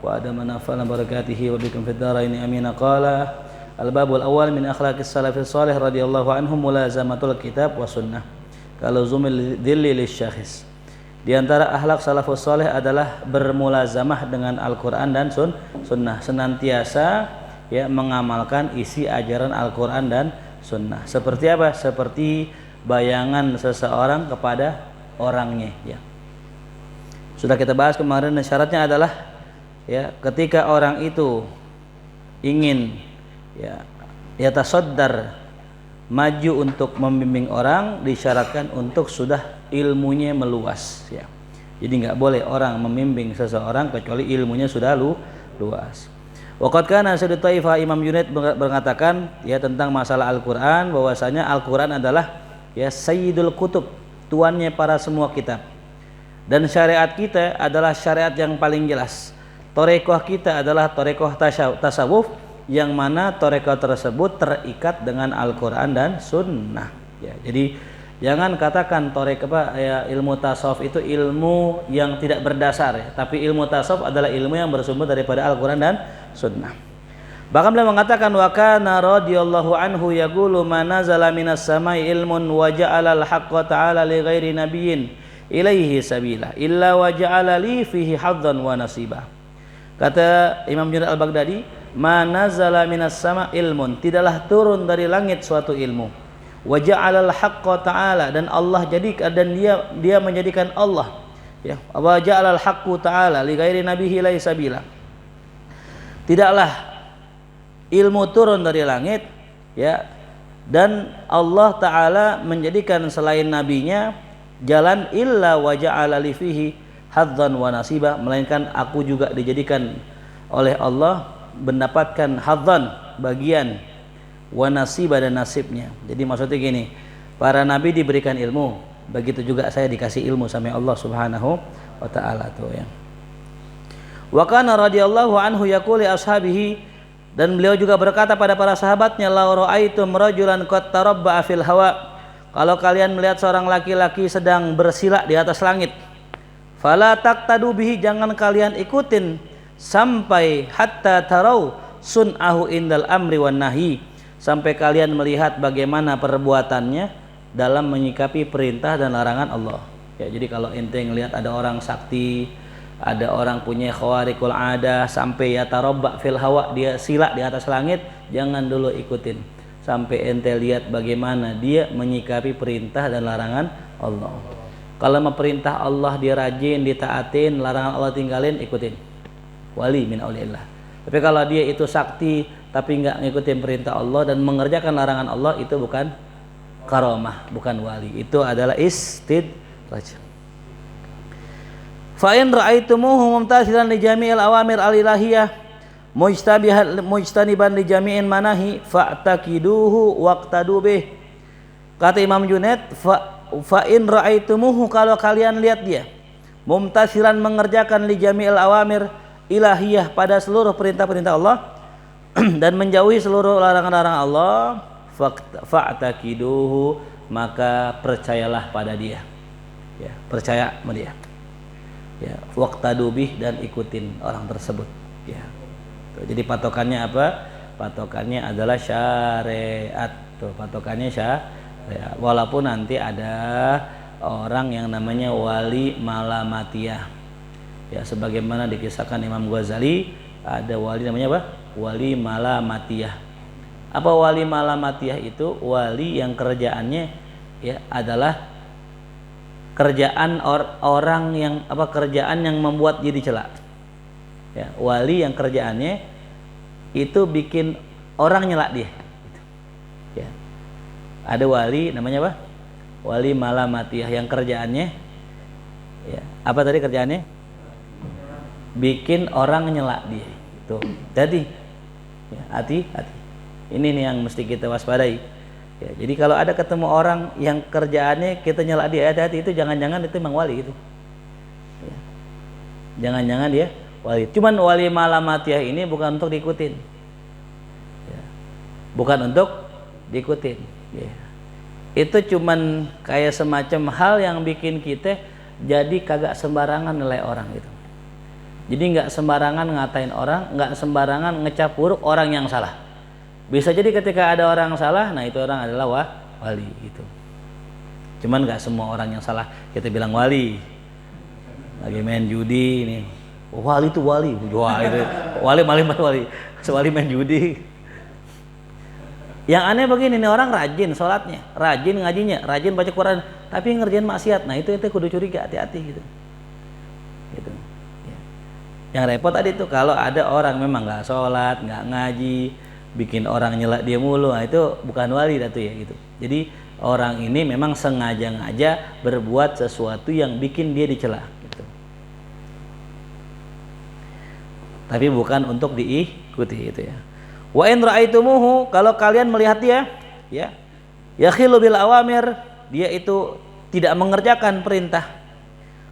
wa adama nafa'ana barakatihi wa bikum fid dharain amin. Qala al-babul awal min akhlaqis salafis salih radhiyallahu anhum mulazamatul kitab wa sunnah kaluzumil dhilli lisyakhis. Di antara akhlak salafus salih adalah bermulazamah dengan Al-Qur'an dan sunnah, senantiasa ya mengamalkan isi ajaran Al-Qur'an dan sunnah. Seperti apa? Seperti bayangan seseorang kepada orangnya ya. Sudah kita bahas kemarin, syaratnya adalah ya ketika orang itu ingin ya tasaddar maju untuk membimbing orang, disyaratkan untuk sudah ilmunya meluas ya. Jadi nggak boleh orang membimbing seseorang kecuali ilmunya sudah luas. Waqad kana Sayyid Taifah Imam Junaid mengatakan ya tentang masalah Al-Qur'an, bahwasanya Al-Qur'an adalah ya sayyidul kutub, tuannya para semua kitab. Dan syariat kita adalah syariat yang paling jelas. Torekoh kita adalah torekoh tasawuf, yang mana torekoh tersebut terikat dengan Al-Quran dan Sunnah. Ya, jadi jangan katakan ilmu tasawuf itu ilmu yang tidak berdasar, ya. Tapi ilmu tasawuf adalah ilmu yang bersumber daripada Al-Quran dan Sunnah. Bahkan beliau mengatakan wa kana radhiyallahu anhu yaqulu ma nazala minas samai ilmun wa ja'ala al-haqqa ta'ala li ghairi nabiyyin ilaihi sabila illa wa ja'ala li fihi hadzan wa nasiba. Kata Imam Junaid al-Baghdadi, ma nazala minas sama ilmun, tidaklah turun dari langit suatu ilmu, wa ja'ala al-haqqa ta'ala, dan Allah jadikan, dan dia menjadikan Allah ya, wa ja'ala al-haqqu ta'ala li ghairi nabiyhi ilaihi sabila. Tidaklah ilmu turun dari langit ya, dan Allah Ta'ala menjadikan selain nabinya jalan illa wa ja'ala li fihi hadzan wa nasiba, melainkan aku juga dijadikan oleh Allah mendapatkan hadzan, bagian, wa nasiba, dan nasibnya. Jadi maksudnya gini, para nabi diberikan ilmu, begitu juga saya dikasih ilmu sama Allah Subhanahu wa Ta'ala tuh ya. Wa kana radhiyallahu anhu yaqulu li ashabihi, dan beliau juga berkata pada para sahabatnya, la ra'aitum rajulan qad tarabba'a fil hawa, kalau kalian melihat seorang laki-laki sedang bersila di atas langit, fala taqtadu bihi, jangan kalian ikutin sampai hatta tarau sun'ahu indal amri wan nahi, sampai kalian melihat bagaimana perbuatannya dalam menyikapi perintah dan larangan Allah. Ya, jadi kalau ente ngelihat ada orang sakti, ada orang punya khawariqul adah sampai ya tarabba fil hawa, dia sila di atas langit, jangan dulu ikutin sampai ente lihat bagaimana dia menyikapi perintah dan larangan Allah. Kalau mau perintah Allah dia rajin, ditaatin, larangan Allah tinggalin, ikutin. Wali min auliillah. Tapi kalau dia itu sakti tapi enggak ngikutin perintah Allah dan mengerjakan larangan Allah, itu bukan karamah, bukan wali. Itu adalah istidraj. Fa in ra'aitumuhu mumtasilan li jami'il awamir al-ilahiyah mujtaniban li jami'in manahi fa'taqiduhu waqtadu bih. Kata Imam Junaid, fa in ra'aitumuhu, kalau kalian lihat dia mumtasilan mengerjakan li jami'il awamir ilahiyah, pada seluruh perintah-perintah Allah dan menjauhi seluruh larangan-larangan Allah, fa'taqiduhu, maka percayalah pada dia ya, percaya sama dia ya, waqtadu bih, dan ikutin orang tersebut ya. Jadi patokannya apa? Patokannya adalah syariat tuh, patokannya syariat. Walaupun nanti ada orang yang namanya wali malamatiyah ya, sebagaimana dikisahkan Imam Ghazali, ada wali namanya apa? Wali malamatiyah. Apa wali malamatiyah itu? Wali yang kerjaannya ya adalah kerjaan orang yang kerjaan yang membuat jadi celak ya. Wali yang kerjaannya itu bikin orang nyelak dia gitu. Ya. Ada wali namanya apa? Wali malamatiyah, yang kerjaannya ya, apa tadi kerjaannya? Bikin orang nyelak dia. Tuh. Jadi ya, hati-hati. Ini nih yang mesti kita waspadai. Ya, jadi kalau ada ketemu orang yang kerjaannya kita nyelak dia, hati-hati, itu jangan-jangan itu memang wali gitu. Ya. Jangan-jangan dia wali. Cuman wali malamatiyah ini bukan untuk diikutin. Ya. Bukan untuk diikutin. Ya. Itu cuman kayak semacam hal yang bikin kita jadi kagak sembarangan nilai orang gitu. Jadi nggak sembarangan ngatain orang, nggak sembarangan ngecap buruk orang yang salah. Bisa jadi ketika ada orang salah, nah itu orang adalah wali gitu. Cuman nggak semua orang yang salah kita bilang wali. Lagi main judi ini, oh, wali itu wali, wah itu wali wali main judi. Yang aneh begini, nih orang rajin sholatnya, rajin ngajinya, rajin baca Quran, tapi ngerjain maksiat. Nah itu kudu curiga, hati-hati gitu. Gitu. Ya. Yang repot tadi tuh kalau ada orang memang nggak sholat, nggak ngaji, bikin orang nyela dia mulu, nah itu bukan wali datu ya gitu. Jadi orang ini memang sengaja-ngaja berbuat sesuatu yang bikin dia dicela. Gitu. Tapi bukan untuk diikuti itu ya. Wa in ra'aitumuhu, kalau kalian melihat dia, ya, yakhilu bil awamir, dia itu tidak mengerjakan perintah,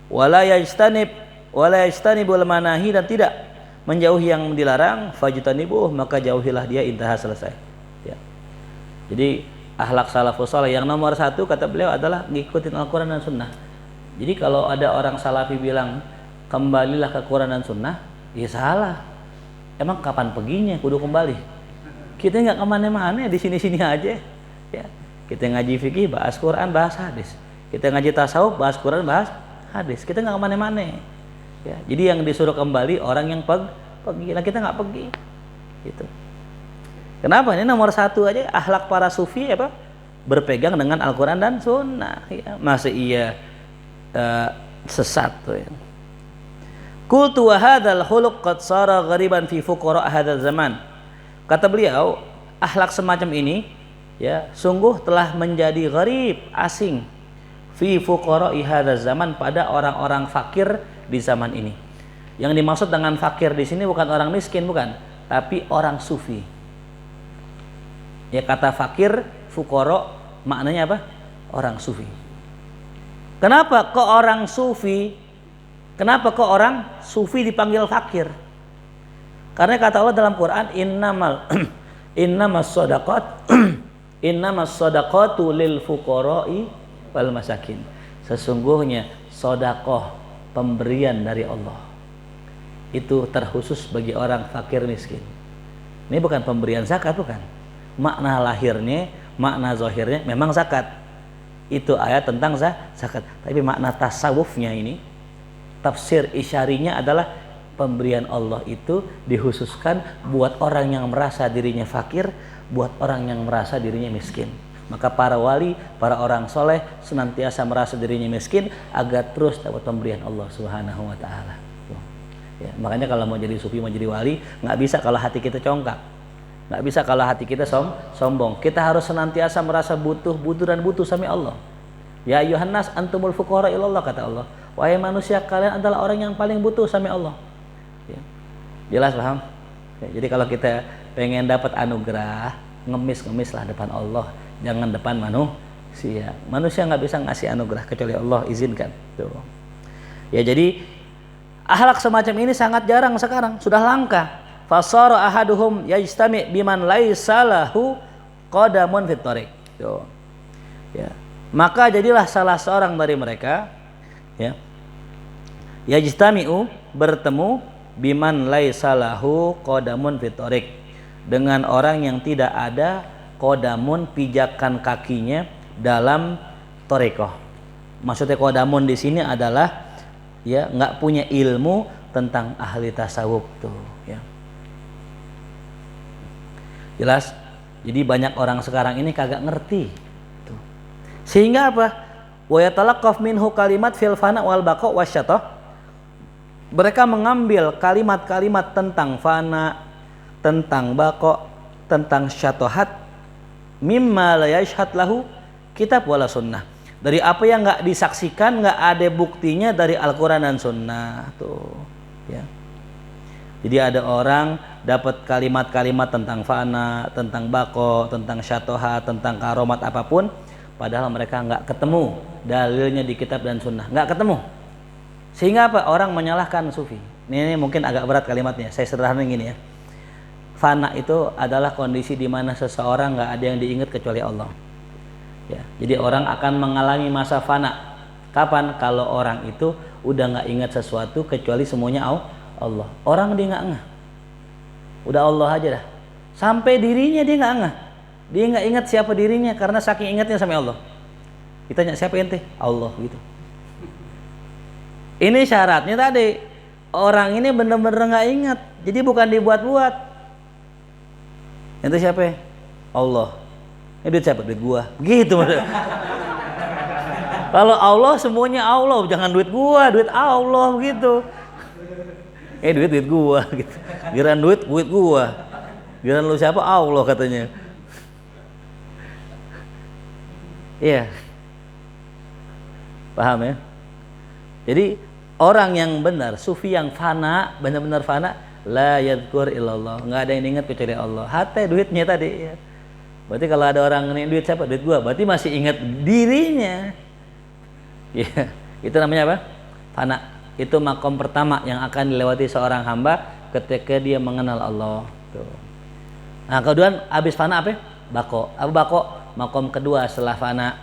wala yajtanibul manahi, dan tidak menjauhi yang dilarang, fajtanibuh, maka jauhilah dia, intaha, selesai. Ya. Jadi akhlak salafus saleh yang nomor satu kata beliau adalah ngikutin Al-Quran dan Sunnah. Jadi kalau ada orang salafi bilang kembalilah ke Quran dan Sunnah, ya salah. Emang kapan perginya kudu kembali? Kita nggak kemana-mana, di sini-sini aja. Ya. Kita ngaji fikih, bahas Quran, bahas hadis. Kita ngaji tasawuf, bahas Quran, bahas hadis. Kita nggak kemana-mana. Ya. Jadi yang disuruh kembali orang yang pergi. Nah kita nggak pergi. Gitu. Kenapa? Ini nomor satu aja akhlak para sufi apa? Berpegang dengan Al-Quran dan Sunnah. Ya. Masa iya sesat tuh ya. Qultu wa hadzal khuluq qad sara ghariban fi fuqara hadzal zaman. Kata beliau, akhlak semacam ini ya sungguh telah menjadi gharib, asing, fi fuqara hadzal zaman, pada orang-orang fakir di zaman ini. Yang dimaksud dengan fakir di sini bukan orang miskin, bukan, tapi orang sufi. Ya kata fakir, fuqara maknanya apa? Orang sufi. Kenapa kok orang sufi? Kenapa kok orang sufi dipanggil fakir? Karena kata Allah dalam Quran, innamas shadaqatu lil fuqara'i wal masakin. Sesungguhnya sedekah, pemberian dari Allah, itu terkhusus bagi orang fakir miskin. Ini bukan pemberian zakat, bukan. Makna lahirnya, makna zahirnya memang zakat. Itu ayat tentang zakat. Tapi makna tasawufnya ini, tafsir isyarinya adalah pemberian Allah itu dikhususkan buat orang yang merasa dirinya fakir, buat orang yang merasa dirinya miskin. Maka para wali, para orang soleh senantiasa merasa dirinya miskin agar terus dapat pemberian Allah Subhanahu wa Ta'ala. Ya, makanya kalau mau jadi sufi, mau jadi wali, nggak bisa kalau hati kita congkak, nggak bisa kalau hati kita sombong. Kita harus senantiasa merasa butuh dan butuh sama Allah. Ya ayuhan nas antumul fuqara ilallah, kata Allah. Wahai manusia, kalian adalah orang yang paling butuh sama Allah. Ya. Jelas paham? Ya, jadi kalau kita pengen dapat anugerah, ngemis lah depan Allah, jangan depan manusia. Manusia nggak bisa ngasih anugerah kecuali Allah izinkan. Tuh. Ya jadi akhlak semacam ini sangat jarang sekarang, sudah langka. Fasara ahaduhum yajtami biman laisa lahu qadamun fit thariq. Tuh. Ya. Maka jadilah salah seorang dari mereka, ya, yajtami'u, bertemu, biman laisa lahu qadamun fit thariq, dengan orang yang tidak ada qadamun, pijakan kakinya dalam thariqah. Maksudnya qadamun di sini adalah ya nggak punya ilmu tentang ahli tasawuf tuh ya. Jelas? Jadi banyak orang sekarang ini kagak ngerti tuh. Sehingga apa? Wa yatalaqqaf minhu kalimat fil fana wal baqa wasyatah. Mereka mengambil kalimat-kalimat tentang fana, tentang baqa, tentang syatohat, mimma la yashhad lahu kitab wala sunnah, dari apa yang nggak disaksikan, nggak ada buktinya dari Al-Quran dan Sunnah tuh ya. Jadi ada orang dapat kalimat-kalimat tentang fana, tentang bako, tentang syatohat, tentang karomat apapun, padahal mereka nggak ketemu dalilnya di kitab dan Sunnah, nggak ketemu. Sehingga apa? Orang menyalahkan sufi. Ini mungkin agak berat kalimatnya, saya sederhana gini ya. Fana itu adalah kondisi di mana seseorang nggak ada yang diingat kecuali Allah. Ya, jadi orang akan mengalami masa fana. Kapan? Kalau orang itu udah nggak ingat sesuatu kecuali semuanya Allah. Orang dia nggak ngeh. Udah Allah aja dah. Sampai dirinya dia nggak ngeh. Dia nggak ingat siapa dirinya karena saking ingatnya sama Allah. Ditanya siapa ente? Allah gitu. Ini syaratnya tadi. Orang ini benar-benar nggak ingat. Jadi bukan dibuat-buat. Ente siapa? Allah. Ini duit siapa? Duit gua. Gitu maksudnya. Kalau Allah semuanya Allah, jangan duit gua, duit Allah gitu. Duit gua gitu. Giliran duit gua. Giliran lu siapa? Allah katanya. Iya. Paham ya? Jadi orang yang benar, sufi yang fana, benar-benar fana, la yadhkur illallah, enggak ada yang ingat kecuali Allah. Hatta duitnya tadi ya. Berarti kalau ada orang ini duit siapa? Duit gua. Berarti masih ingat dirinya. Ya, itu namanya apa? Fana. Itu makom pertama yang akan dilewati seorang hamba ketika dia mengenal Allah. Tuh. Nah, kemudian habis fana apa? Bako. Apa bako? Makom kedua setelah fana.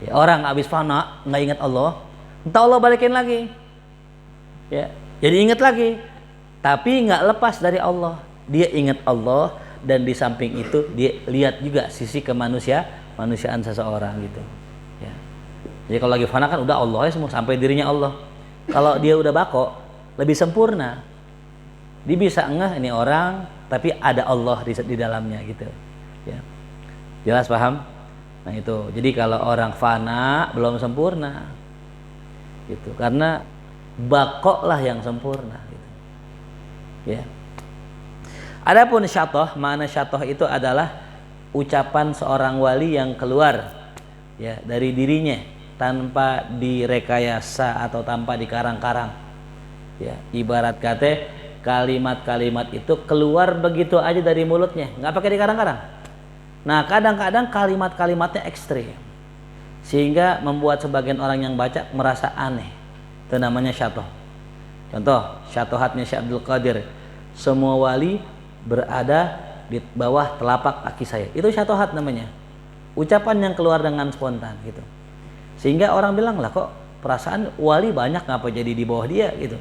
Ya, orang habis fana nggak ingat Allah, entah Allah balikin lagi. Ya, jadi ingat lagi. Tapi nggak lepas dari Allah. Dia ingat Allah dan di samping itu dia lihat juga sisi kemanusiaan seseorang gitu. Ya. Jadi kalau lagi fana kan udah Allah ya semua sampai dirinya Allah. Kalau dia udah bako lebih sempurna. Dia bisa ngeh ini orang tapi ada Allah di dalamnya gitu. Ya. Jelas paham? Nah itu. Jadi kalau orang fana belum sempurna. Gitu. Karena bako lah yang sempurna gitu. Ya. Adapun syatoh, makna syatoh itu adalah ucapan seorang wali yang keluar ya dari dirinya tanpa direkayasa atau tanpa dikarang-karang. Ya, ibarat kata kalimat-kalimat itu keluar begitu aja dari mulutnya, nggak pakai dikarang-karang. Nah, kadang-kadang kalimat-kalimatnya ekstrim sehingga membuat sebagian orang yang baca merasa aneh. Itu namanya syatoh. Contoh, syatohatnya Syekh Abdul Qadir. Semua wali berada di bawah telapak kaki saya. Itu syatohat namanya. Ucapan yang keluar dengan spontan gitu. Sehingga orang bilang lah kok perasaan wali banyak ngapa jadi di bawah dia gitu.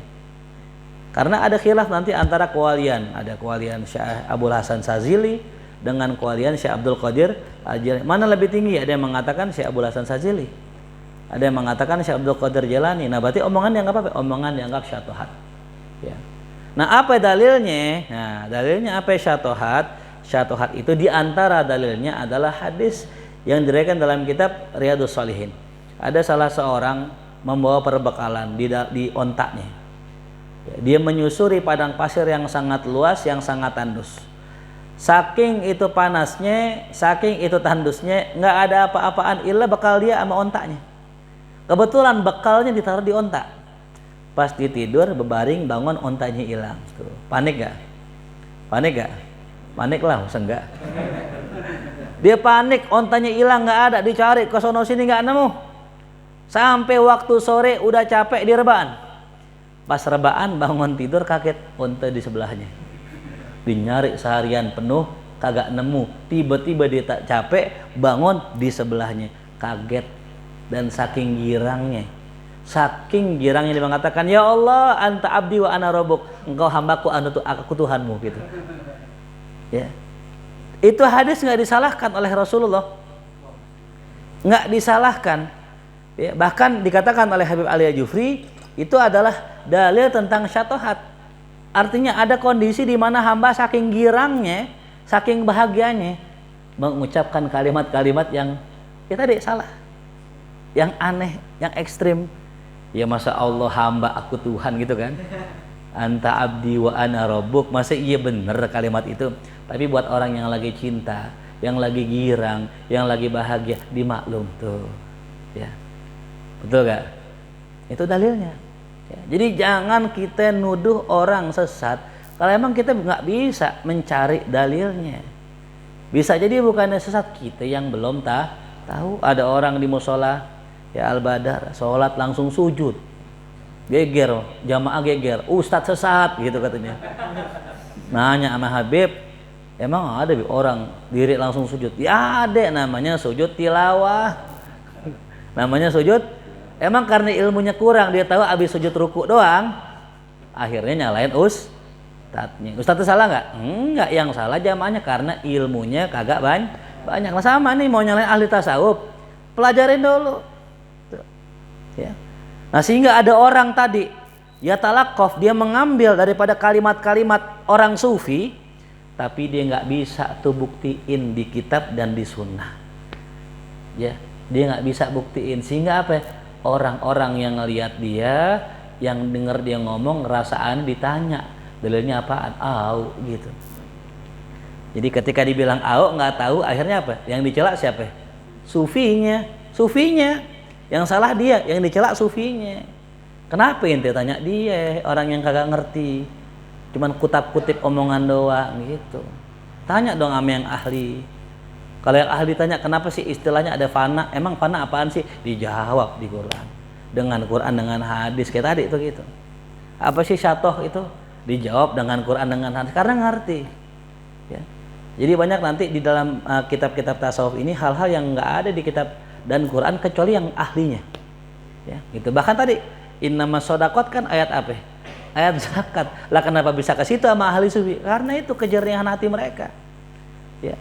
Karena ada khilaf nanti antara kewalian. Ada kewalian Syekh Abdul Hasan Sazili dengan kewalian Syekh Abdul Qadir Al-Jilani. Mana lebih tinggi? Ada yang mengatakan Syekh Abdul Hasan Sazili. Ada yang mengatakan Syekh Abdul Qadir Jilani. Nah berarti omongan dianggap apa? Omongan dianggap syatohat. Ya. Nah apa dalilnya? Nah dalilnya apa syatohat? Syatohat itu diantara dalilnya adalah hadis yang diriwayatkan dalam kitab Riyadhus Shalihin. Ada salah seorang membawa perbekalan di ontaknya. Dia menyusuri padang pasir yang sangat luas, yang sangat tandus. Saking itu panasnya, saking itu tandusnya, nggak ada apa-apaan illa bekal dia sama ontaknya. Kebetulan bekalnya ditaruh di ontak. Pas dia tidur, berbaring, bangun, ontaknya hilang. Tuh. Panik gak? Panik gak? Panik lah, masa enggak? Dia panik, ontaknya hilang, nggak ada, dicari ke sono sini nggak nemu. Sampai waktu sore udah capek di rebaan. Pas rebaan bangun tidur kaget, onta di sebelahnya. Dinyari seharian penuh kagak nemu. Tiba-tiba dia tak capek bangun di sebelahnya, kaget dan saking girangnya dia mengatakan, ya Allah anta abdi wa ana rabbuk, engkau hambaku, aku Tuhanmu gitu. Ya. Itu hadis nggak disalahkan oleh Rasulullah, nggak disalahkan. Ya, bahkan dikatakan oleh Habib Ali Al-Jufri itu adalah dalil tentang syatohat. Artinya ada kondisi di mana hamba saking girangnya, saking bahagianya mengucapkan kalimat-kalimat yang ya tadi salah, yang aneh, yang ekstrim. Ya masa Allah hamba aku Tuhan gitu kan? Anta abdi wa ana rabbuk, masa iya bener kalimat itu? Tapi buat orang yang lagi cinta, yang lagi girang, yang lagi bahagia, dimaklum tuh. Ya. Betul gak? Itu dalilnya. Ya, jadi jangan kita nuduh orang sesat kalau emang kita nggak bisa mencari dalilnya. Bisa jadi bukannya sesat, kita yang belum tahu. Ada orang di musola ya Al-Badar, sholat langsung sujud, geger, jamaah geger, ustadz sesat gitu katanya. Nanya sama Habib, emang ada orang diri langsung sujud? Ya ada, namanya sujud tilawah. Namanya sujud. Emang karena ilmunya kurang, dia tahu abis sujud ruku doang, akhirnya nyalain ustadznya. Ustadz itu salah nggak? Enggak, yang salah jamaahnya karena ilmunya kagak banyak. Lah sama nih mau nyalain ahli tasawuf, pelajarin dulu. Tuh. Ya. Nah sehingga ada orang tadi ya talaqqaf, dia mengambil daripada kalimat-kalimat orang sufi, tapi dia nggak bisa tuh buktiin di kitab dan di sunnah. Ya, dia nggak bisa buktiin, sehingga apa? Orang-orang yang ngelihat dia, yang dengar dia ngomong, ngerasaan ditanya dalilnya apaan, gitu. Jadi ketika dibilang nggak tahu, akhirnya apa? Yang dicela siapa? Sufinya. Yang salah dia, yang dicela sufinya. Kenapa ente tanya dia, orang yang kagak ngerti, cuman kutip omongan doang gitu. Tanya dong sama yang ahli. Kalau yang ahli tanya kenapa sih istilahnya ada fana, emang fana apaan sih? Dijawab di Quran, dengan hadis kayak tadi itu gitu. Apa sih syatoh itu? Dijawab dengan Quran, dengan hadis, karena ngerti. Ya. Jadi banyak nanti di dalam kitab-kitab tasawuf ini hal-hal yang nggak ada di kitab dan Quran kecuali yang ahlinya. Ya, gitu. Bahkan tadi innamas shadaqat kan ayat apa? Ayat zakat. Lah kenapa bisa ke situ sama ahli sufi? Karena itu kejernihan hati mereka. Ya.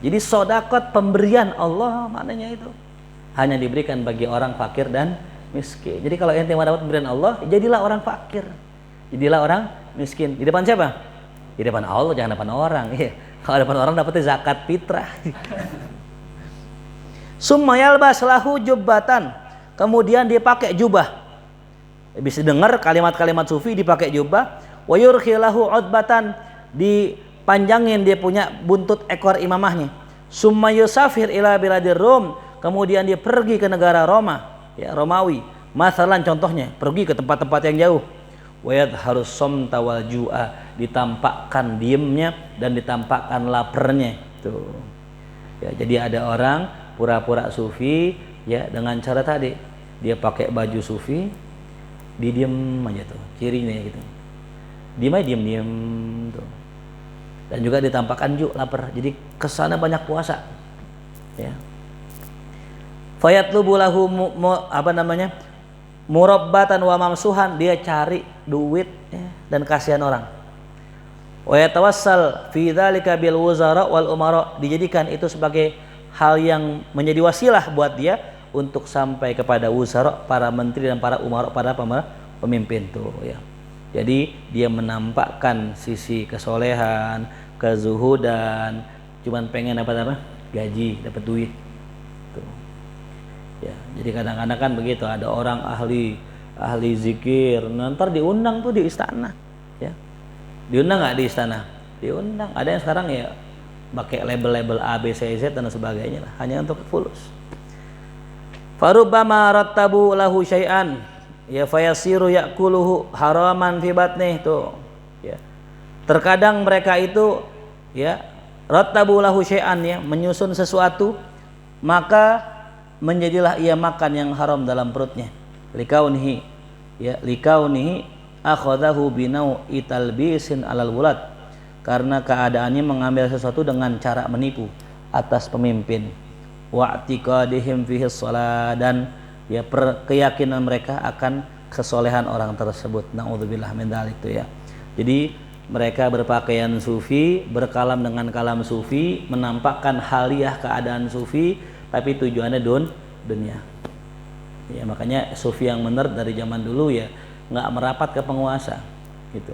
Jadi shadaqat pemberian Allah maknanya itu hanya diberikan bagi orang fakir dan miskin. Jadi kalau ente mau dapat pemberian Allah, jadilah orang fakir. Jadilah orang miskin. Di depan siapa? Di depan Allah, jangan depan orang. Iya. Kalau depan orang dapatnya zakat fitrah. Summa yalbas lahu jubbatan. Kemudian dia pakai jubah. Bisa dengar kalimat-kalimat sufi dipakai jubah. Wa yurkhi lahu udbatan, dipanjangin dia punya buntut ekor imamahnya. Summa yusafir ila biladir Rum. Kemudian dia pergi ke negara Roma, ya Romawi. Masalan contohnya, pergi ke tempat-tempat yang jauh. Wa yadharus somta wal ju'a, ditampakkan diemnya dan ditampakkan laparnya. Tuh. Ya, jadi ada orang pura-pura sufi ya dengan cara tadi dia pakai baju sufi, diem aja tuh cirinya gitu, diem tuh, dan juga ditampakkan lapar, jadi kesana banyak puasa ya. Fayatlubu lahu murabbatan wa mamsuhan, dia cari duit ya, dan kasihan orang. Wa yatawassal fi dzalika bil wuzara wal umara, dijadikan itu sebagai hal yang menjadi wasilah buat dia untuk sampai kepada wuzara, para menteri dan para umara, para pemimpin tuh ya. Jadi dia menampakkan sisi kesolehan, kezuhudan, cuman pengen apa? Gaji, dapat duit tuh. Ya, jadi kadang-kadang kan begitu, ada orang ahli zikir, ntar diundang tuh di istana ya. Diundang nggak di istana? Diundang. Ada yang sekarang ya pakai label-label A, B, C, Z dan sebagainya lah, hanya untuk fulus. Farubbama rattabu lahu syai'an ya fayasiru ya'kuluhu haraman fi batnih tuh ya. Terkadang mereka itu ya rattabu lahu syai'an ya, menyusun sesuatu, maka menjadilah ia makan yang haram dalam perutnya. Likaunihi akhadahu binau'i talbisin alal wulad, karena keadaannya mengambil sesuatu dengan cara menipu atas pemimpin. Wa'tiqadihim fihi shalah, dan ya keyakinan mereka akan kesolehan orang tersebut. Naudzubillah min dzalik itu ya. Jadi mereka berpakaian sufi, berkalam dengan kalam sufi, menampakkan haliah keadaan sufi, tapi tujuannya dunia. Ya makanya sufi yang benar dari zaman dulu ya nggak merapat ke penguasa gitu.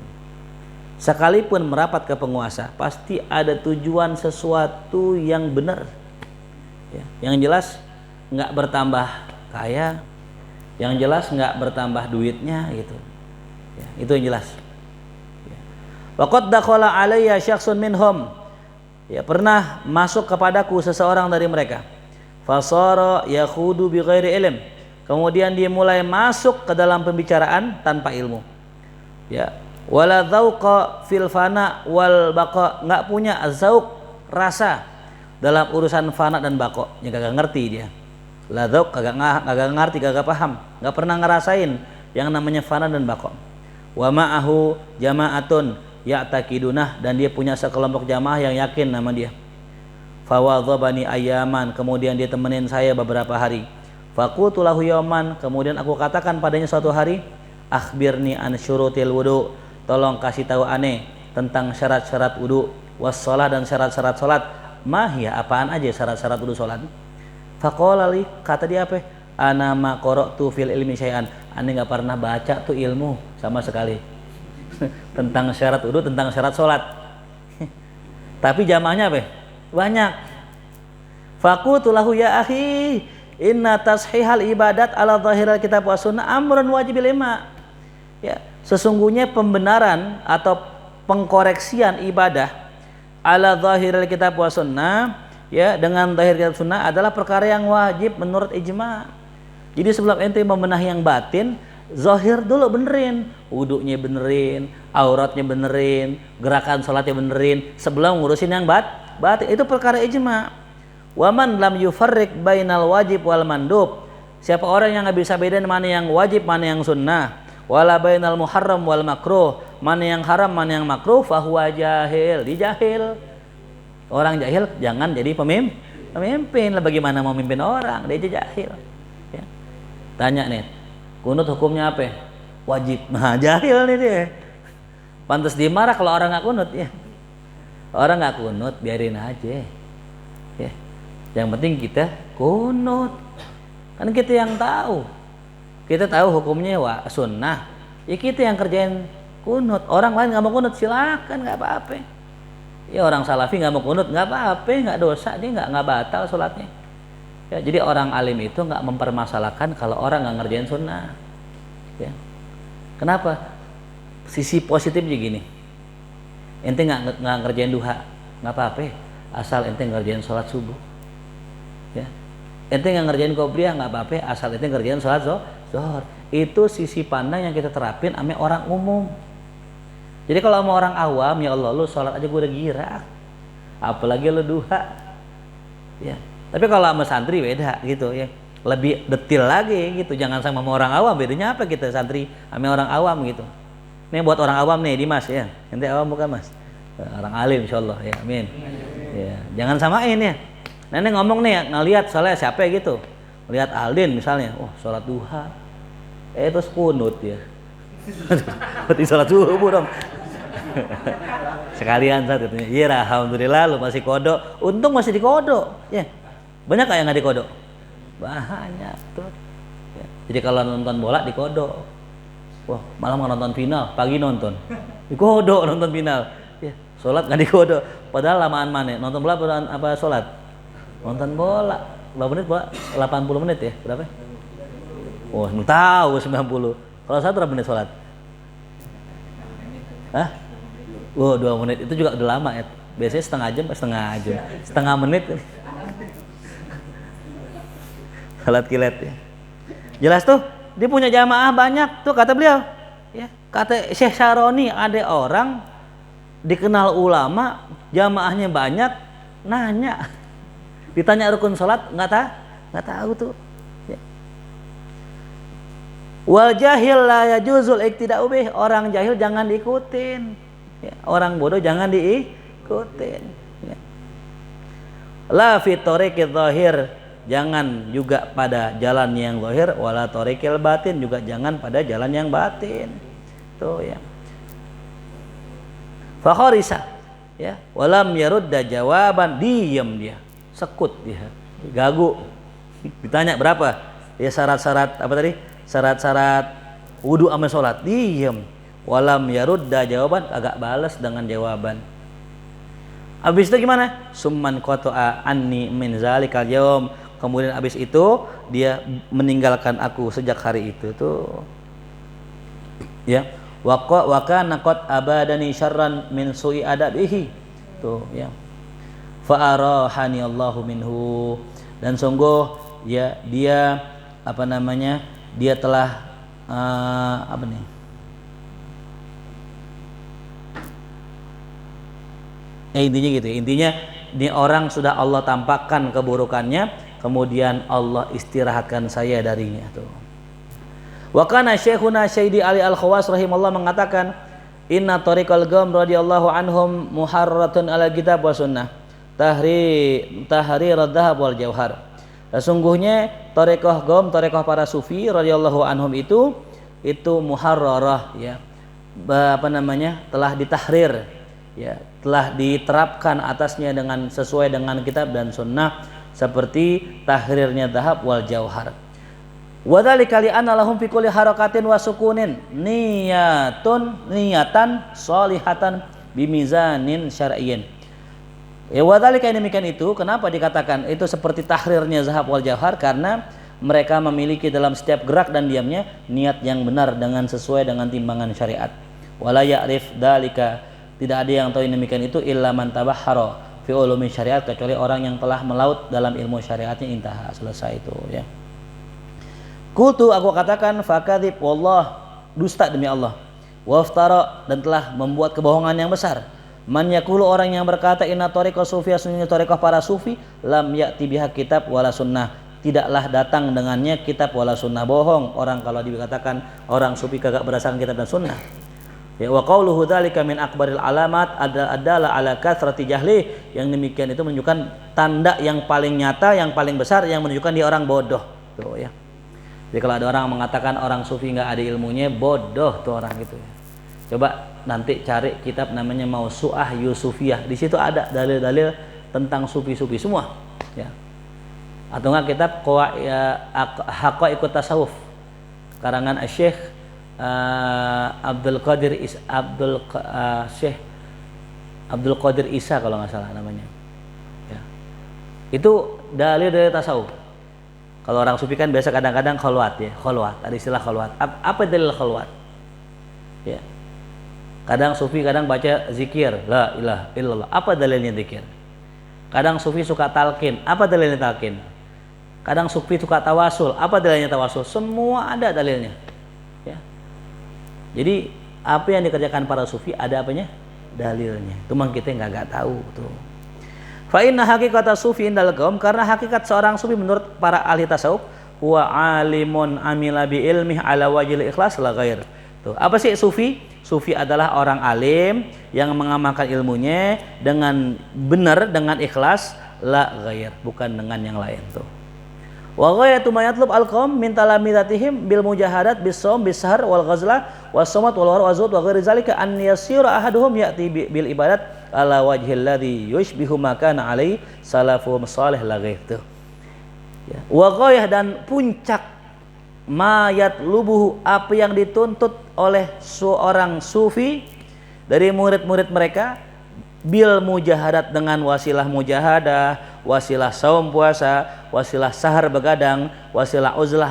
Sekalipun merapat ke penguasa, pasti ada tujuan sesuatu yang benar ya. Yang jelas nggak bertambah kaya, yang jelas nggak bertambah duitnya gitu ya, itu yang jelas ya. Waqad dakhala alayya syakhsun minhum, ya pernah masuk kepadaku seseorang dari mereka. Fasara yakhudu bi ghairi ilm, kemudian dia mulai masuk ke dalam pembicaraan tanpa ilmu ya. Wala dzauqa fil fana wal baqa, enggak punya zauq, rasa dalam urusan fana dan baqa, yang kagak ngerti dia. La dzauq, kagak ngerti, kagak paham, enggak pernah ngerasain yang namanya fana dan baqa. Wa ma'ahu jama'atun ya'taqidunah, dan dia punya sekelompok jamaah yang yakin nama dia. Fawadhabani ayaman, kemudian dia temenin saya beberapa hari. Faqultu lahu yawman, kemudian aku katakan padanya suatu hari, akhbirni an syurutil wudu, tolong kasih tahu aneh tentang syarat-syarat wudu, wassalah dan syarat-syarat salat. Mahia, apaan aja syarat-syarat wudu salat? Faqala li, kata dia apa? Ana ma qara'tu fil ilmi syai'an. Aneh enggak pernah baca tuh ilmu sama sekali. Tentang syarat wudu, tentang syarat salat. Tapi jamaahnya apa? Banyak. Faqultu lahu ya akhi, inna tashihal ibadat ala zahiril kitab wa sunnah amrun wajibil lima. Ya, sesungguhnya pembenaran atau pengkoreksian ibadah ala zahiril kitab wa sunnah, ya, dengan zahir kitab sunnah adalah perkara yang wajib menurut ijma. Jadi sebelum ente membenahi yang batin, zahir dulu benerin, wudunya benerin, auratnya benerin, gerakan sholatnya benerin sebelum ngurusin yang batin. Itu perkara ijma. Waman lam yufarriq bainal wajib wal mandub. Siapa orang yang nggak bisa bedain mana yang wajib, mana yang sunnah, wala bainal muharram wal makruh, mana yang haram, mana yang makruh, fahuwa jahil, dijahil. Orang jahil jangan jadi pemimpin. Lah bagaimana mau memimpin orang? Dia jahil. Ya. Tanya nih, kunut hukumnya apa? Wajib. Nah, jahil nih dia. Pantas dimarah kalau orang nggak kunut ya. Orang nggak kunut biarin aja. Ya. Yang penting kita kunut. Kan kita yang tahu. Kita tahu hukumnya sunnah. Ya kita yang kerjain kunut. Orang lain nggak mau kunut silakan, nggak apa-apa. Ya orang salafi nggak mau kunut nggak apa-apa, nggak dosa, dia nggak batal sholatnya. Ya, jadi orang alim itu nggak mempermasalahkan kalau orang nggak ngerjain sunnah. Ya. Kenapa? Sisi positifnya gini. Ente nggak ngerjain duha, nggak apa-apa. Asal ente ngerjain sholat subuh. Ya. Ente nggak ngerjain qobliyah nggak apa-apa, asal ente ngerjain sholat zuhur. Itu sisi pandang yang kita terapin sama orang umum. Jadi kalau sama orang awam, ya Allah, lu sholat aja gue udah girak, apalagi lu duha. Ya. Tapi kalau sama santri beda gitu ya, lebih detil lagi gitu. Jangan sama orang awam. Bedanya apa kita santri sama orang awam gitu. Ini buat orang awam nih, Dimas ya. Ente awam bukan Mas? Orang alim insyaallah ya, amin. Ya, jangan samain ya. Nenek ngomong nih, ngelihat soalnya siapa ya gitu. Lihat Aldin misalnya, oh sholat duha, terus kunut ya. Berarti sholat subuh dong. Sekalian satu katanya, iya alhamdulillah lu masih kodok. Untung masih di kodok. Ya. Banyak kayak nggak di kodok? Banyak tuh. Ya. Jadi kalau nonton bola di kodok. Wah malam nonton final, pagi nonton. Di kodok nonton final. Ya. Sholat nggak di kodok. Padahal lamaan mana? Nonton bola apa sholat? Nonton bola. Berapa menit bola? 80 menit ya? Berapa? Oh, tahu 90. Kalau saya berapa menit sholat? Hah? Oh, 2 menit. Itu juga udah lama ya. Biasanya setengah jam. Setengah menit. Sholat kilat ya. Jelas tuh, dia punya jamaah banyak tuh kata beliau. Ya, kata Syekh Syaroni ada orang dikenal ulama, jamaahnya banyak, nanya. Ditanya rukun sholat, nggak tahu tuh. Ya. Wal jahil la yajuzul iktida'u bih. Orang jahil jangan diikutin. Ya. Orang bodoh jangan diikutin. Ya. La fi tariqil zahir. Jangan juga pada jalan yang zahir. Wala tariqil batin. Juga jangan pada jalan yang batin. Tuh ya. Fakharisa. Ya. Walam yarudda jawaban. Diam dia. Sekut dia. Gagu. Ditanya berapa? Ya syarat-syarat apa tadi? Syarat-syarat wudu sama sholat. Diem. Walam yarudda jawaban, agak balas dengan jawaban. Habis itu gimana? Summan qata'a anni min zalikal yaum. Kemudian habis itu dia meninggalkan aku sejak hari itu tuh. Ya. Wa kana qad abadani syarran min su'i adabihi. Tuh ya. Fa arahani Allahu minhu. Dan sungguh ya dia apa namanya? Dia telah apa nih? Intinya gitu. Intinya ini orang sudah Allah tampakkan keburukannya, kemudian Allah istirahatkan saya darinya tuh. Wa kana Syekhuna Syedi Ali Al-Khawas rahimallahu mengatakan, "Inna tariqal qaum radhiyallahu anhum muharratun ala kitab wa sunnah. Tahrir ad-dhahab wal jauhar." Sesungguhnya tarekoh para sufi radhiyallahu anhum itu muharrarah ya. telah ditahrir, ya, telah diterapkan atasnya dengan sesuai dengan kitab dan sunnah, seperti tahrirnya dhahab wal jauhar. Wa dzalika li anna lahum fi kulli harakatin wa sukunin niyatan shalihatan bimizanin syar'iyyin. Ya, wa dzalika demikian itu, kenapa dikatakan itu seperti tahrirnya zahab wal jauhar? Karena mereka memiliki dalam setiap gerak dan diamnya niat yang benar dengan sesuai dengan timbangan syariat. Wala ya'rif dzalika, tidak ada yang tahu demikian itu illa man tabahhara fi ulumi syariat, kecuali orang yang telah melaut dalam ilmu syariatnya. Intaha, selesai itu, ya. Qultu, aku katakan, fakadzib wallah, dusta demi Allah, waftara, dan telah membuat kebohongan yang besar. Man yaqulu, orang yang berkata inna thariqah sufiyah, sunni thariqah para sufi, lam ya'ti biha kitab wala sunnah, tidaklah datang dengannya kitab wala sunnah. Bohong orang kalau dikatakan orang sufi kagak berdasarkan kitab dan sunnah. Ya, wa qauluhu dzalika min akbaril alamat adalah ala kathrati jahli, yang demikian itu menunjukkan tanda yang paling nyata, yang paling besar, yang menunjukkan dia orang bodoh. Tuh, ya. Jadi kalau ada orang mengatakan orang sufi nggak ada ilmunya, bodoh tuh orang gitu, ya. Coba nanti cari kitab namanya Mausu'ah Yusufiyah, di situ ada dalil-dalil tentang sufi-sufi semua, ya. Atau enggak kitab Haqaiqut Tasawuf karangan Syekh Syekh Abdul Qadir Isa kalau nggak salah namanya, ya. Itu dalil dari tasawuf. Kalau orang sufi kan biasa kadang-kadang khalwat, ya, khalwat, ada istilah khalwat. Apa dalil khalwat? Ya. Kadang sufi kadang baca zikir, la ilaha illallah. Apa dalilnya zikir? Kadang sufi suka talqin, apa dalilnya talqin? Kadang sufi suka tawasul, apa dalilnya tawasul? Semua ada dalilnya, ya. Jadi apa yang dikerjakan para sufi ada apanya? Dalilnya. Cuma kita nggak tahu tuh. Fa inna haqiqata sufi indal qaum, karena hakikat seorang sufi menurut para ahli tasawuf, huwa alimun amila bi ilmih ala wajhil ikhlas la ghair. Tuh, apa sih sufi? Sufi adalah orang alim yang mengamalkan ilmunya dengan benar, dengan ikhlas, la ghair, bukan dengan yang lain tuh. Wa ghayatu ma yatlub al-qaum min talamidatihim bil mujahadat bis shaum bis sahar wal ghazlah was samat wal war wazud wa ghairi zalika an yasira ahaduhum ya'ti bil ibadat ala wajhil ladzi yushbihu ma kana alai salafuhum salih la ghair. Ya. Wa ghayah, dan puncak ma yatlubuhu, apa yang dituntut oleh seorang sufi dari murid-murid mereka, bil mujahadat, dengan wasilah mujahadah, wasilah saum puasa, wasilah sahar begadang, wasilah uzlah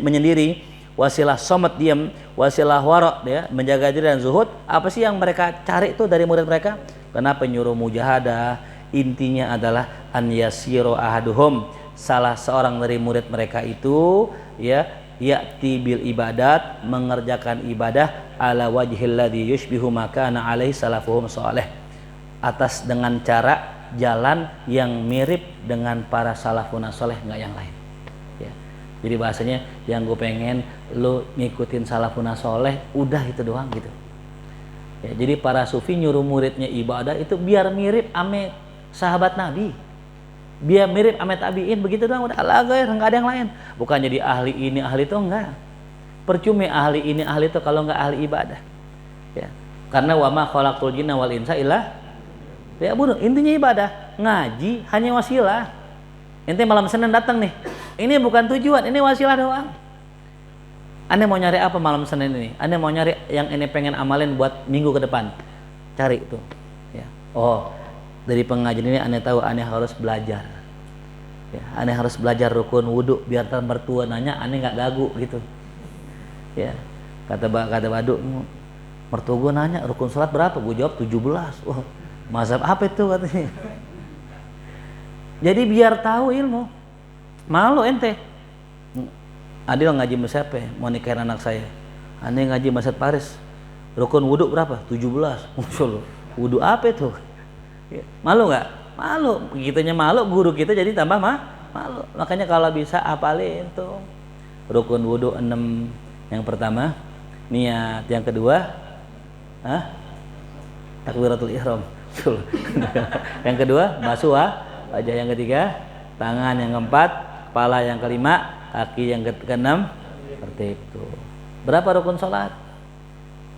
menyendiri, wasilah somat diam, wasilah warok, ya, menjaga diri dan zuhud. Apa sih yang mereka cari itu dari murid mereka? Kenapa nyuruh mujahadah? Intinya adalah an yasiro ahaduhum, salah seorang dari murid mereka itu, ya, ya'ti bil ibadat, mengerjakan ibadah ala wajhil ladzi yushbihu ma kana alaihi salafuhum salih, atas dengan cara jalan yang mirip dengan para salafun saleh, enggak yang lain, ya. Jadi bahasanya yang gue pengen lu ngikutin salafun saleh, udah itu doang gitu, ya. Jadi para sufi nyuruh muridnya ibadah itu biar mirip ame sahabat Nabi, biar mirip ame tabiin, begitu doang, udah. Ala gair, enggak ada yang lain. Bukan jadi ahli ini ahli itu, enggak. Percuma ahli ini ahli itu kalau enggak ahli ibadah, ya. Karena wa ma khalaqul jinna wal insa illa ya bunuh, intinya ibadah. Ngaji hanya wasilah. Ente malam Senin datang nih, ini bukan tujuan, ini wasilah doang. Ane mau nyari apa malam Senin ini? Ane mau nyari yang ini pengen amalin buat minggu ke depan, cari itu, ya. Oh, dari pengajian ini ane tahu ane harus belajar, ya. Ane harus belajar rukun wudhu biar ntar mertua nanya ane nggak gagu gitu, ya. Kata Badu, mertua gue nanya rukun sholat berapa? Gue jawab 17. Wah, mazhab apa itu katanya. Jadi biar tahu ilmu. Malu ente. Adil ngaji sama siapa? Mau nikahin anak saya. Ane ngaji Masjid Paris. Rukun wudhu berapa? 17. Muncul. Wudhu apa itu? Ya. Malu nggak? Malu. Begitunya malu, guru kita jadi tambah malu. Makanya kalau bisa apalin tuh. Rukun wudhu 6 yang pertama, niat. Yang kedua, takbiratul ihram. Yang kedua, basuh wajah. Yang ketiga, tangan. Yang keempat, kepala. Yang kelima, kaki. Yang keenam, seperti itu. Berapa rukun sholat?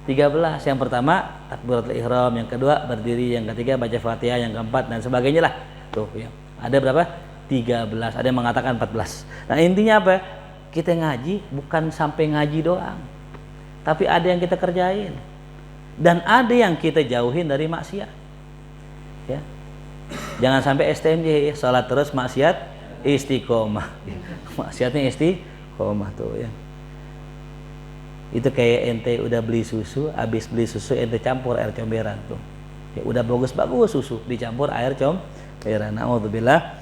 13. Yang pertama takbiratul ihram, yang kedua berdiri, yang ketiga baca Fatihah, yang keempat dan sebagainya lah. Tuh ya. Ada berapa? 13. Ada yang mengatakan 14. Nah, intinya apa? Kita ngaji bukan sampai ngaji doang. Tapi ada yang kita kerjain. Dan ada yang kita jauhin dari maksiat. Ya. Jangan sampai STMJ, salat terus maksiat istiqomah. Maksiatnya istiqomah tuh ya. Itu kayak ente udah beli susu, habis beli susu ente campur air comberan tuh. Ya udah bagus-bagus susu dicampur air comberan. Nauzubillah.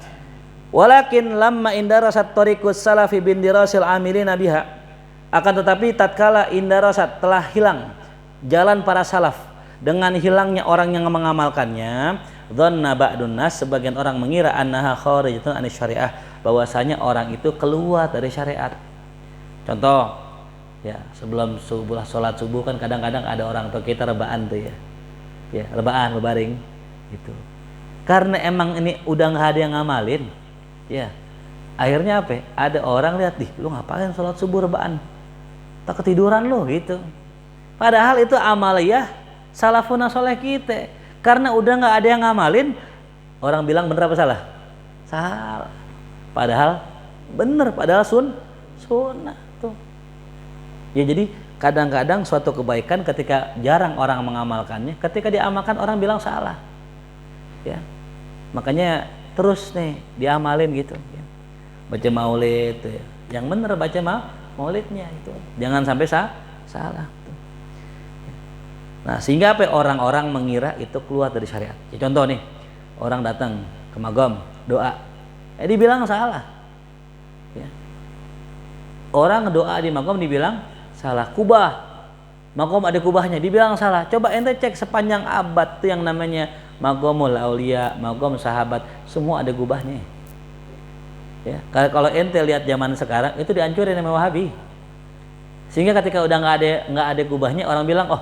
Walakin lamma indarasat tariqus salafi bin dirasil amilina biha. Akan tetapi tatkala indarasat telah hilang jalan para salaf dengan hilangnya orang yang mengamalkannya, dhanna ba'dun nas, sebagian orang mengira annaha kharijatun anis syariah, bahwasanya orang itu keluar dari syariat. Contoh, ya sebelum subuh sholat subuh kan kadang-kadang ada orang tua kita rebaan tuh ya. Ya, rebaan berbaring gitu. Karena emang ini udah nggak ada yang ngamalin. Ya. Akhirnya apa? Ada orang lihat, "Dih, lu ngapain sholat subuh rebaan? Tak ketiduran lu," gitu. Padahal itu amaliyah salafun soleh kita. Karena udah nggak ada yang ngamalin, orang bilang bener apa salah? Salah. Padahal bener, padahal sunnah tuh. Ya jadi kadang-kadang suatu kebaikan ketika jarang orang mengamalkannya, ketika diamalkan orang bilang salah. Ya. Makanya terus nih diamalin gitu ya. Baca maulid tuh ya. Yang bener baca maulidnya itu. Jangan sampai salah tuh. Nah, sehingga apa orang-orang mengira itu keluar dari syariat. Ya, contoh nih, orang datang ke magom doa. Dibilang salah. Ya. Orang doa di magom dibilang salah. Kubah, magom ada kubahnya, dibilang salah. Coba ente cek sepanjang abad tuh yang namanya magomul aulia, magom sahabat, semua ada kubahnya. Ya, kalau ente lihat zaman sekarang itu dihancurin sama Wahabi. Sehingga ketika udah nggak ada kubahnya, orang bilang, "Oh,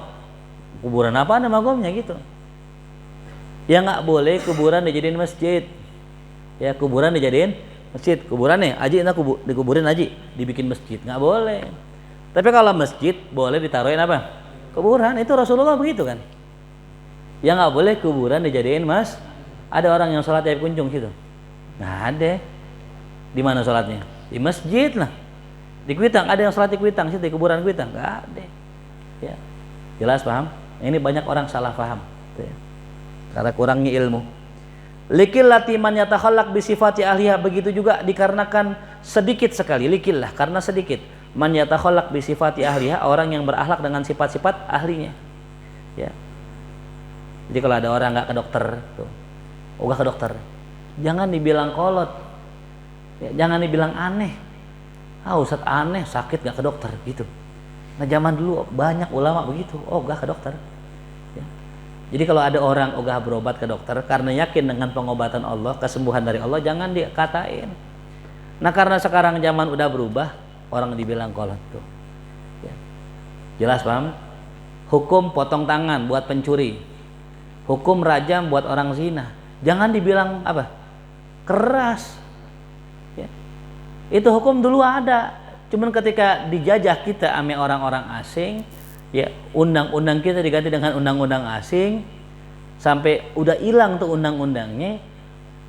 kuburan apa ada magomnya?" gitu. Ya nggak boleh kuburan dijadiin masjid. Ya, kuburan dijadiin masjid. Kuburan nih, aji dikuburin aji, dibikin masjid, nggak boleh. Tapi kalau masjid boleh ditaruhin apa? Kuburan. Itu Rasulullah begitu kan. Ya nggak boleh kuburan dijadiin ada orang yang sholat di kunjung situ. Nggak ada. Di mana sholatnya? Di masjid lah. Di Kuitang ada yang sholat di Kuitang situ, di kuburan Kuitang. Nggak ada. Ya. Jelas paham? Ini banyak orang salah paham. Ya. Karena kurangnya ilmu. Likillati man yatakhallaq bi sifati ahliha, begitu juga dikarenakan sedikit sekali, likillah karena sedikit. Man yatakhallaq bi sifati ahliha, orang yang berakhlak dengan sifat-sifat ahlinya. Ya. Jadi kalau ada orang nggak ke dokter tuh, nggak ke dokter, jangan dibilang kolot, ya, jangan dibilang aneh. Ustadz aneh, sakit nggak ke dokter gitu. Nah zaman dulu banyak ulama begitu, nggak ke dokter. Ya. Jadi kalau ada orang ogah berobat ke dokter karena yakin dengan pengobatan Allah, kesembuhan dari Allah, jangan dikatain. Nah karena sekarang zaman udah berubah, orang dibilang kolot tuh. Ya. Jelas paham? Hukum potong tangan buat pencuri. Hukum rajam buat orang zina. Jangan dibilang apa? Keras. Ya. Itu hukum dulu ada. Cuman ketika dijajah kita sama orang-orang asing, ya undang-undang kita diganti dengan undang-undang asing, sampai udah hilang tuh undang-undangnya,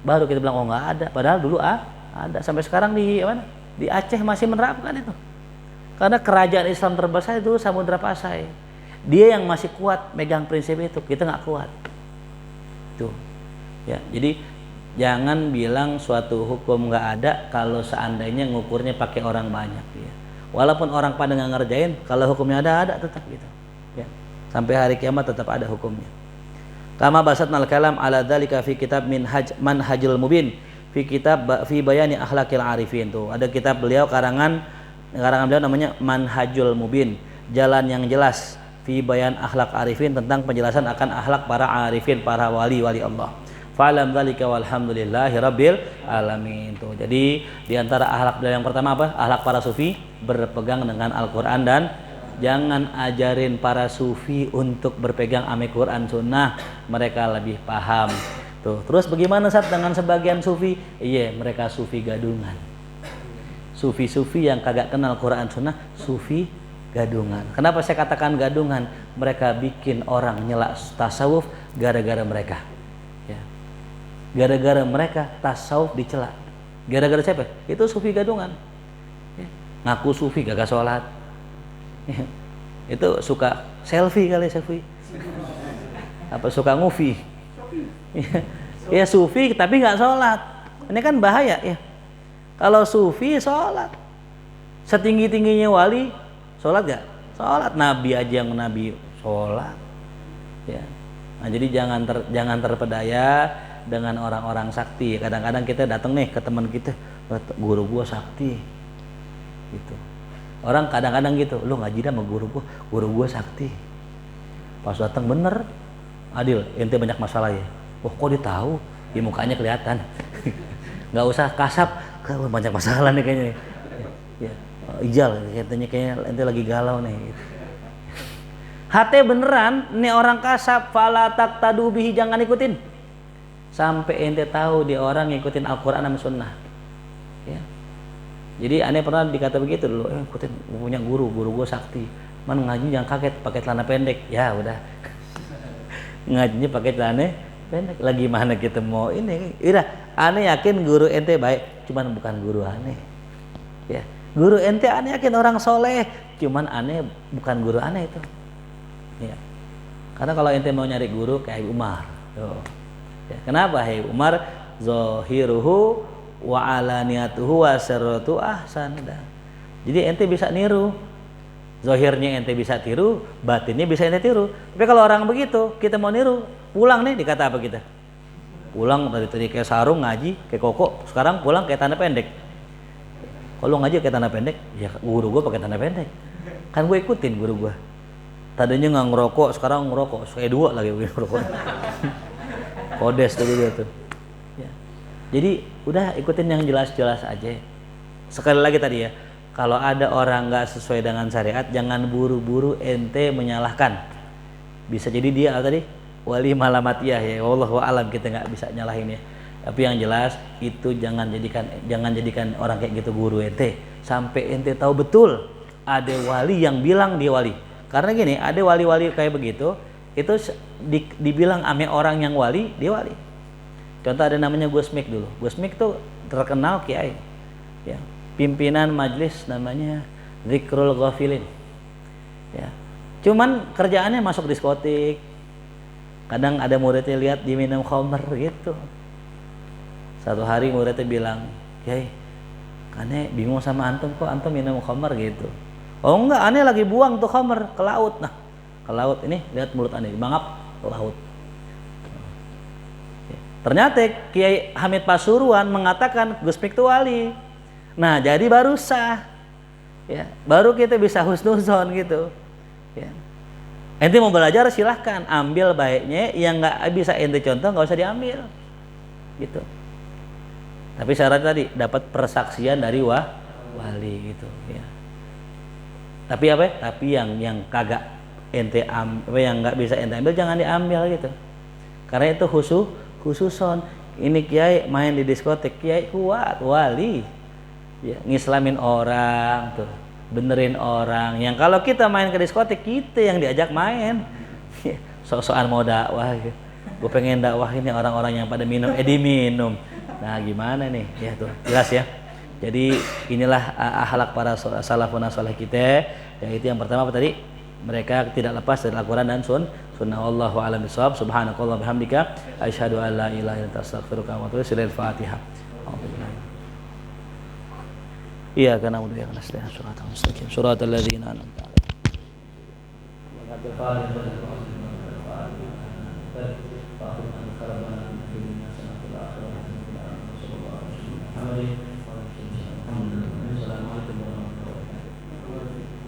baru kita bilang nggak ada. Padahal dulu ada. Sampai sekarang di Aceh masih menerapkan itu. Karena kerajaan Islam terbesar itu Samudra Pasai. Dia yang masih kuat megang prinsip itu, kita nggak kuat. Tuh. Ya, jadi jangan bilang suatu hukum nggak ada kalau seandainya ngukurnya pakai orang banyak. Ya. Walaupun orang pada nggak ngerjain, kalau hukumnya ada tetap gitu. Ya. Sampai hari kiamat tetap ada hukumnya. Kama basatnal kalam ala dzalika fi kitab Manhajul Mubin fi kitab fi bayani akhlaqil arifin. Tuh, ada kitab beliau karangan beliau namanya Manhajul Mubin, jalan yang jelas fi bayan akhlak arifin, tentang penjelasan akan akhlak para arifin, para wali-wali Allah. Fa'lam dzalika walhamdulillahi rabbil alamin. Tuh. Jadi di antara akhlak beliau yang pertama apa? Akhlak para sufi berpegang dengan Al-Qur'an, dan jangan ajarin para sufi untuk berpegang ame Quran sunnah, mereka lebih paham. Tuh. Terus bagaimana Sat dengan sebagian sufi? Iya, mereka sufi gadungan. Sufi-sufi yang kagak kenal Quran sunnah, sufi gadungan. Kenapa saya katakan gadungan? Mereka bikin orang nyela tasawuf gara-gara mereka. Ya. Gara-gara mereka tasawuf dicela. Gara-gara siapa? Itu sufi gadungan. Ya. Ngaku sufi gagak sholat. Ya. Itu suka selfie kali selfie. Apa suka ngufi? Ya sufi tapi nggak sholat. Ini kan bahaya ya. Kalau sufi sholat, setinggi tingginya wali sholat gak? Sholat. Nabi aja yang nabi sholat. Ya. Nah jadi jangan terpedaya dengan orang-orang sakti. Kadang-kadang kita datang nih ke teman kita, guru gua sakti, gitu. Orang kadang-kadang gitu, lu ngaji dah sama guru gua sakti. Pas datang bener, Adil, ente banyak masalah ya. Oh kok dia tahu? Ya mukanya kelihatan. Nggak usah kasap, kalau banyak masalah nih kayaknya. Ya, Ijal katanya kayaknya ente lagi galau nih. Gitu. Hati beneran, nih orang kasap, fala taqtadu bihi, jangan ikutin. Sampai ente tahu dia orang ngikutin Al-Qur'an sama Sunnah. Ya. Jadi aneh pernah dikata begitu dulu, ikutin punya guru gua sakti. Man ngaji jangan kaget pakai celana pendek. Ya udah. Ngajinya pakai celana pendek. Lagi mana kita mau ini? Udah, aneh yakin guru ente baik, cuman bukan guru aneh. Ya. Guru ente aneh yakin orang soleh, cuman aneh bukan guru aneh itu. Ya. Karena kalau ente mau nyari guru kayak Umar. Tuh. Ya. Kenapa hai Umar? Zahiruhu wa alaniyatuhu wa sirrutu ahsan. Jadi ente bisa niru. Zahirnya ente bisa tiru, batinnya bisa ente tiru. Tapi kalau orang begitu, kita mau niru, pulang nih dikata apa kita? Pulang dari tadi kayak sarung ngaji, kayak koko, sekarang pulang kayak tanda pendek. Kalau ngaji kayak tanda pendek, ya guru gua pakai tanda pendek. Kan gue ikutin guru gua. Tadinya nggak ngerokok, sekarang ngerokok, kayak dua lagi ngerokok. Kodes tadi dia tuh. Ya. Jadi udah ikutin yang jelas-jelas aja. Sekali lagi tadi ya, kalau ada orang nggak sesuai dengan syariat, jangan buru-buru ente menyalahkan. Bisa jadi dia tadi wali malamatiyah ya, wallahu alam, kita nggak bisa nyalahin ya. Tapi yang jelas itu jangan jadikan orang kayak gitu guru ente. Sampai ente tahu betul ada wali yang bilang dia wali. Karena gini, ada wali-wali kayak begitu, itu dibilang ame orang yang wali, dia wali. Contoh ada namanya Gus Mik dulu. Gus Mik tuh terkenal kiai. Ya. Pimpinan majelis namanya Zikrul Ghafilin. Ya. Cuman kerjaannya masuk diskotik. Kadang ada muridnya lihat dia minum khamr gitu. Satu hari muridnya bilang, "Kiai, aneh bingung sama antum, kok antum minum khamr gitu." "Oh enggak, aneh lagi buang tuh khamr ke laut." Nah, ke laut ini lihat mulut aneh bangap ke laut. Ternyata Kiai Hamid Pasuruan mengatakan Gus Mik itu wali. Nah, jadi baru sah. Ya, baru kita bisa husnuzon gitu. Ya. Ente mau belajar silahkan, ambil baiknya, yang nggak bisa ente contoh nggak usah diambil. Gitu. Tapi syarat tadi dapat persaksian dari wali gitu ya. Tapi apa? Tapi yang kagak ente yang nggak bisa ente ambil jangan diambil gitu. Karena itu khususon. Ini kiai main di diskotik, kiai kuat, wali. Ya, ngislamin orang tuh, benerin orang. Yang kalau kita main ke diskotik, kita yang diajak main. Sok-sokan mau dakwah gitu. Gue pengen dakwahin yang orang-orang yang pada minum, diminum. Nah gimana nih? Ya tuh, jelas ya. Jadi inilah akhlak para salafun saleh kita. Yang itu yang pertama apa tadi? Mereka tidak lepas dari Al-Quran dan Sunnah. Wallahu a'lam bishawab. Subhanakallah bihamdika asyhadu an la ilaha illa anta astaghfiruka wa atubu ilaik. Al-Fatihah. Iya karena udah yang nasta'in syuratul mustaqim syuratul ladzina an'amta 'alaihim